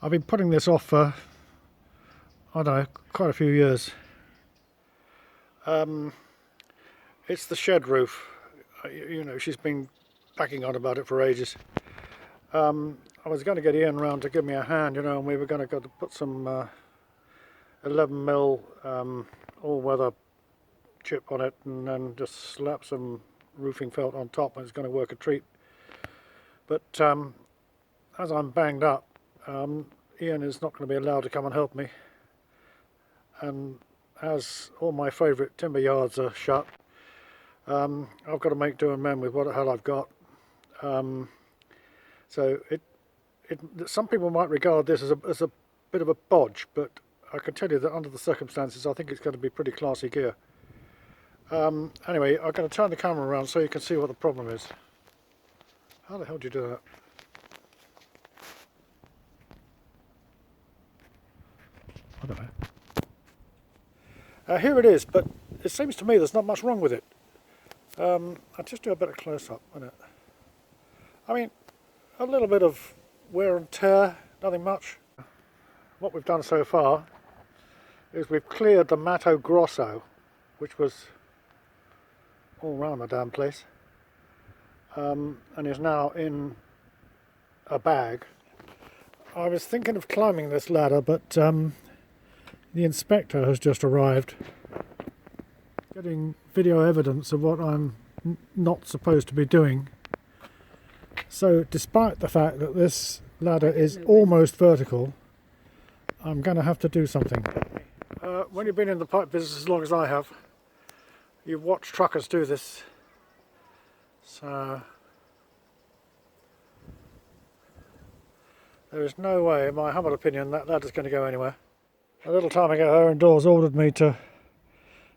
I've been putting this off for, I don't know, quite a few years. It's the shed roof. You know, she's been backing on about it for ages. I was going to get Ian round to give me a hand, you know, and we were going to go to put some 11mm all-weather chip on it and then just slap some roofing felt on top, and it's going to work a treat. But as I'm banged up, Ian is not going to be allowed to come and help me, and as all my favourite timber yards are shut, I've got to make do and mend with what the hell I've got. So some people might regard this as a bit of a bodge, but I can tell you that under the circumstances I think it's going to be pretty classy gear. Anyway, I'm going to turn the camera around so you can see what the problem is. How the hell do you do that? I don't know. Here it is, but it seems to me there's not much wrong with it. I'll just do a bit of close-up on it. I mean, a little bit of wear and tear, nothing much. What we've done so far is we've cleared the Mato Grosso, which was all around the damn place, and is now in a bag. I was thinking of climbing this ladder, but the inspector has just arrived, getting video evidence of what I'm not supposed to be doing. So despite the fact that this ladder is almost vertical, I'm going to have to do something. When you've been in the pipe business as long as I have, you've watched truckers do this. So there is no way, in my humble opinion, that ladder's going to go anywhere. A little time ago, Aaron Dawes ordered me to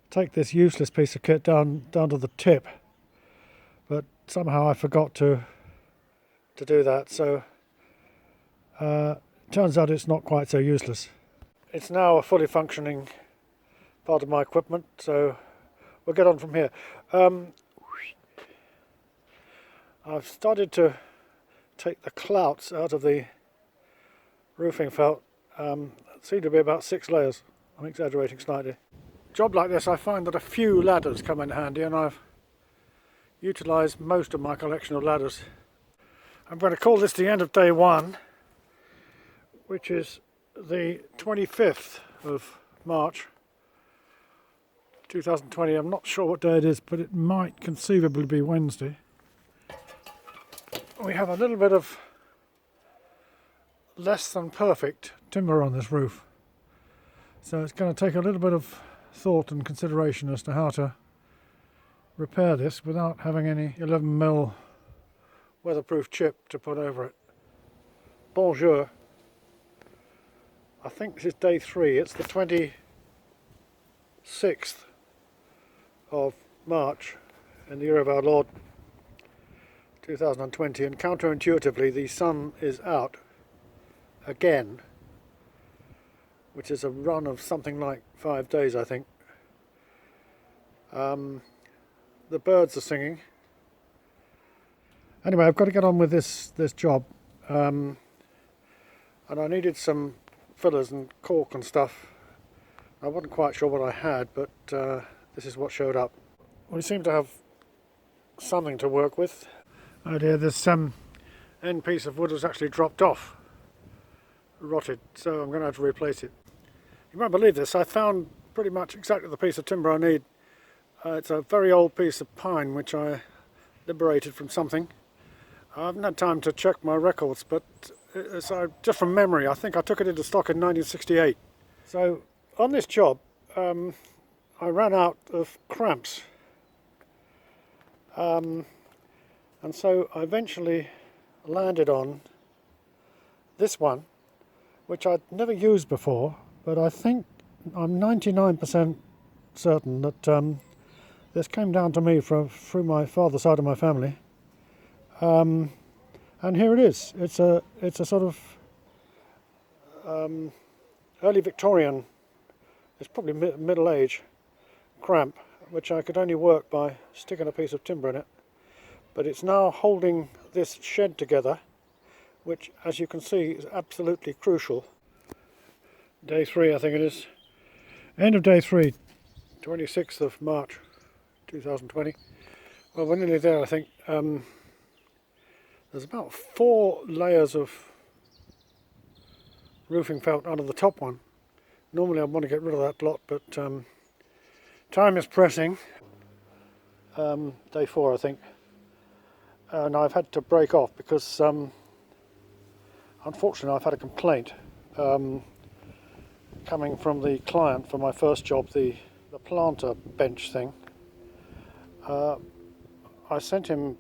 take this useless piece of kit down to the tip, but somehow I forgot to do that, so turns out it's not quite so useless. It's now a fully functioning part of my equipment, so we'll get on from here. I've started to take the clouts out of the roofing felt. Seem to be about 6 layers. I'm exaggerating slightly. Job like this, I find that a few ladders come in handy, and I've utilised most of my collection of ladders. I'm going to call this the end of day one, which is the 25th of March 2020. I'm not sure what day it is, but it might conceivably be Wednesday. We have a little bit of less than perfect timber on this roof, so it's going to take a little bit of thought and consideration as to how to repair this without having any 11mm weatherproof chip to put over it. Bonjour. I think this is day 3. It's the 26th of March in the year of our Lord 2020, and counterintuitively the sun is out again, which is a run of something like 5 days, I think. The birds are singing. Anyway, I've got to get on with this job, and I needed some fillers and cork and stuff. I wasn't quite sure what I had, but this is what showed up. We seem to have something to work with. Oh dear, this end piece of wood has actually dropped off, rotted, so I'm going to have to replace it. You won't believe this, I found pretty much exactly the piece of timber I need. It's a very old piece of pine which I liberated from something. I haven't had time to check my records, but just from memory, I think I took it into stock in 1968. So on this job, I ran out of cramps, and so I eventually landed on this one, which I'd never used before, but I think I'm 99% certain that this came down to me through my father's side of my family. And here it is. It's a sort of early Victorian, it's probably middle age cramp, which I could only work by sticking a piece of timber in it. But it's now holding this shed together, which, as you can see, is absolutely crucial. Day 3, I think it is. End of day 3, 26th of March 2020. Well, we're nearly there, I think. There's about 4 layers of roofing felt under the top one. Normally I want to get rid of that lot, but time is pressing. Day 4, I think. And I've had to break off because unfortunately I've had a complaint coming from the client for my first job, the planter bench thing. I sent him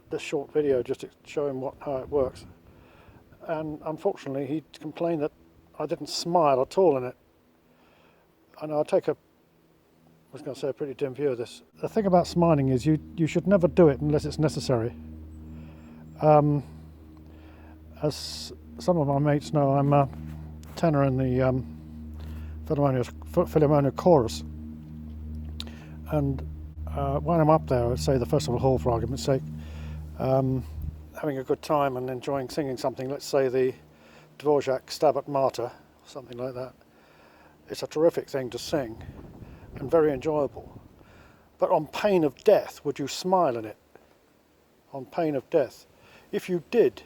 this short video just to show him how it works, and unfortunately he complained that I didn't smile at all in it. And I'll take a pretty dim view of this. The thing about smiling is you should never do it unless it's necessary. As some of my mates know, I'm a tenor in the Philharmonia chorus, and when I'm up there, say the Festival Hall for argument's sake, having a good time and enjoying singing something, let's say the Dvorak Stabat Mater, something like that, it's a terrific thing to sing and very enjoyable. But on pain of death, would you smile in it? On pain of death. If you did,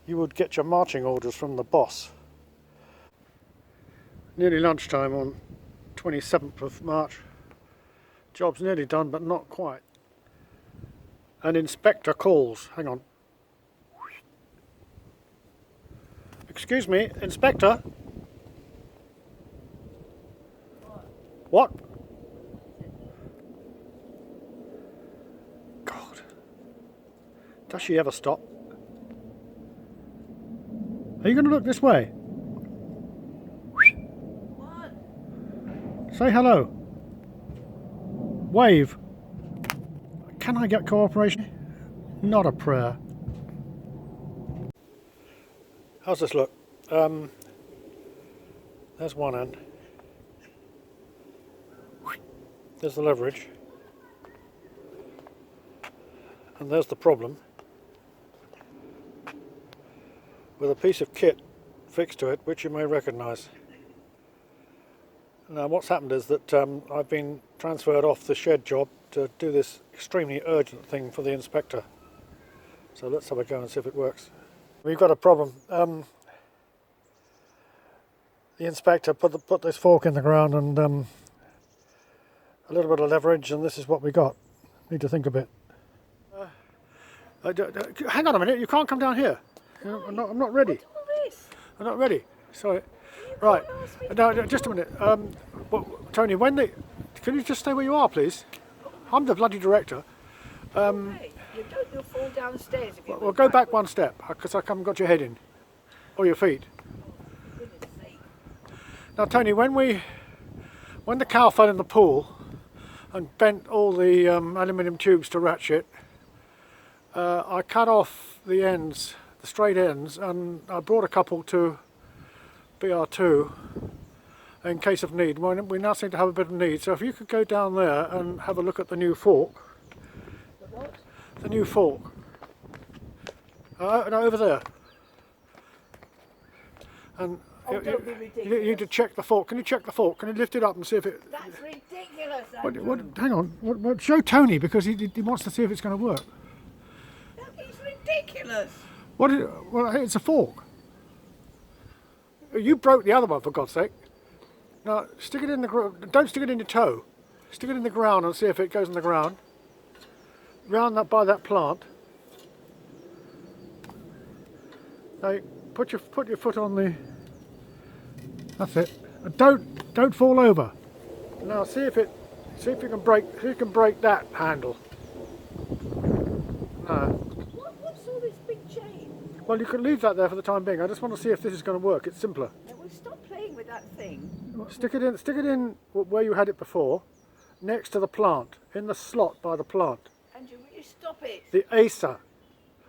you would get your marching orders from the boss. Nearly lunchtime on 27th of March. Job's nearly done, but not quite. An inspector calls. Hang on. Excuse me, Inspector? What? God. Does she ever stop? Are you going to look this way? What? Say hello. Wave. Can I get cooperation? Not a prayer. How's this look? There's one end. There's the leverage. And there's the problem. With a piece of kit fixed to it, which you may recognise. Now what's happened is that I've been transferred off the shed job to do this extremely urgent thing for the inspector. So let's have a go and see if it works. We've got a problem. The inspector put this fork in the ground and a little bit of leverage, and this is what we got. Need to think a bit. Hang on a minute, you can't come down here. I'm not ready. What's all this? I'm not ready. Sorry. Right. No, just a minute. Tony, can you just stay where you are, please? I'm the bloody director. Hey, you'll fall downstairs if you Well, go back one step, because I haven't got your head in. Or your feet. Goodness sake. Now, Tony, when the cow fell in the pool and bent all the aluminium tubes to ratchet, I cut off the ends, the straight ends, and I brought a couple to BR2 in case of need. We now seem to have a bit of need, so if you could go down there and have a look at the new fork. The what? The new fork. No, over there. And Oh, don't be you ridiculous. need to check the fork. Can you check the fork? Can you lift it up and see if it... That's ridiculous, Hang on. Show Tony, because he wants to see if it's going to work. That is ridiculous. Well, it's a fork. You broke the other one, for God's sake. Now, stick it in the ground. Don't stick it in your toe. Stick it in the ground and see if it goes in the ground. Round that by that plant. Now, put your foot on the... That's it. And don't fall over. Now, see if you can break that handle. No. What's all this big chain? Well, you can leave that there for the time being. I just want to see if this is going to work. It's simpler. Now, we'll stop playing with that thing. Stick it in where you had it before, next to the plant, in the slot by the plant. Andrew, will you stop it? The Acer.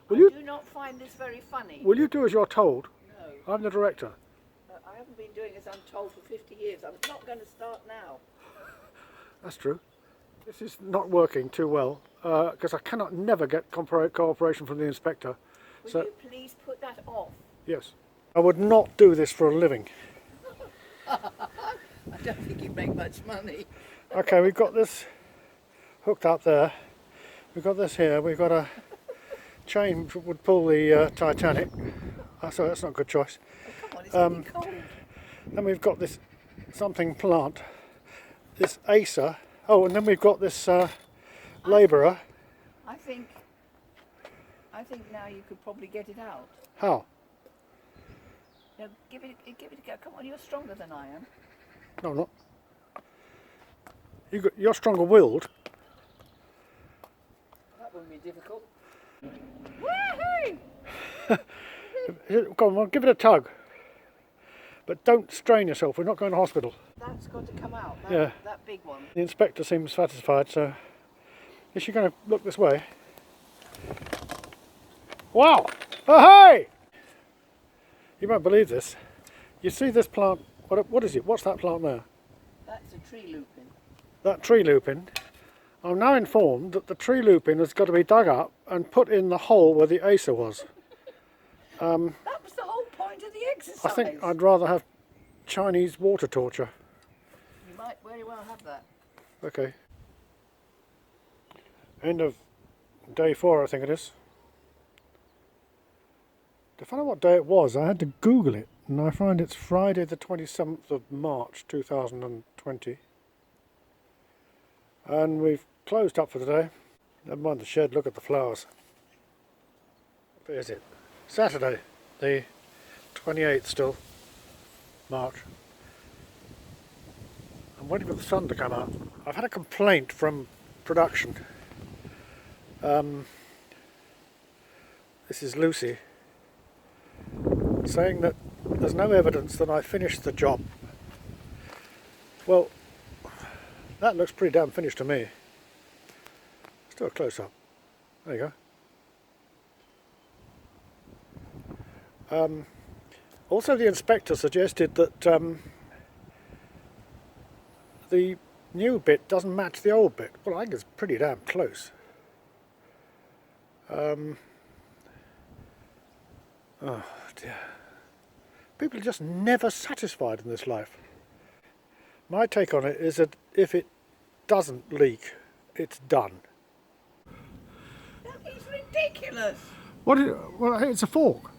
I do not find this very funny. Will you do as you're told? No. I'm the director. I haven't been doing as I'm told for 50 years. I'm not going to start now. That's true. This is not working too well because I cannot never get cooperation from the inspector. Will So- you please put that off? Yes. I would not do this for a living. I don't think you make much money. Okay, we've got this hooked up there. We've got this here. We've got a chain which would pull the Titanic. So that's not a good choice. Oh, come on, it's getting cold. Then we've got this something plant, this Acer. Oh, and then we've got this labourer. I think now you could probably get it out. How? Now give it a go. Come on, you're stronger than I am. No, I'm not. You're stronger willed. That wouldn't be difficult. Woohoo! Come on, well, give it a tug. But don't strain yourself. We're not going to hospital. That's got to come out. Yeah. That big one. The inspector seems satisfied, so is she going to look this way? Wow! Oh, hey! You won't believe this. You see this plant? What is it? What's that plant there? That's a tree lupin. That tree lupin. I'm now informed that the tree lupin has got to be dug up and put in the hole where the Acer was. That was the whole point of the exercise. I think I'd rather have Chinese water torture. You might very well have that. Okay. End of day 4, I think it is. To find out what day it was, I had to Google it, and I find it's Friday the 27th of March 2020. And we've closed up for the day. Never mind the shed, look at the flowers. Where is it? Saturday, the 28th still, March. I'm waiting for the sun to come out. I've had a complaint from production. This is Lucy, saying that there's no evidence that I finished the job. Well, that looks pretty damn finished to me. Let's do a close-up. There you go. Also, the inspector suggested that the new bit doesn't match the old bit. Well, I think it's pretty damn close. Oh dear. People are just never satisfied in this life. My take on it is that if it doesn't leak, it's done. That is ridiculous. Well, it's a fork.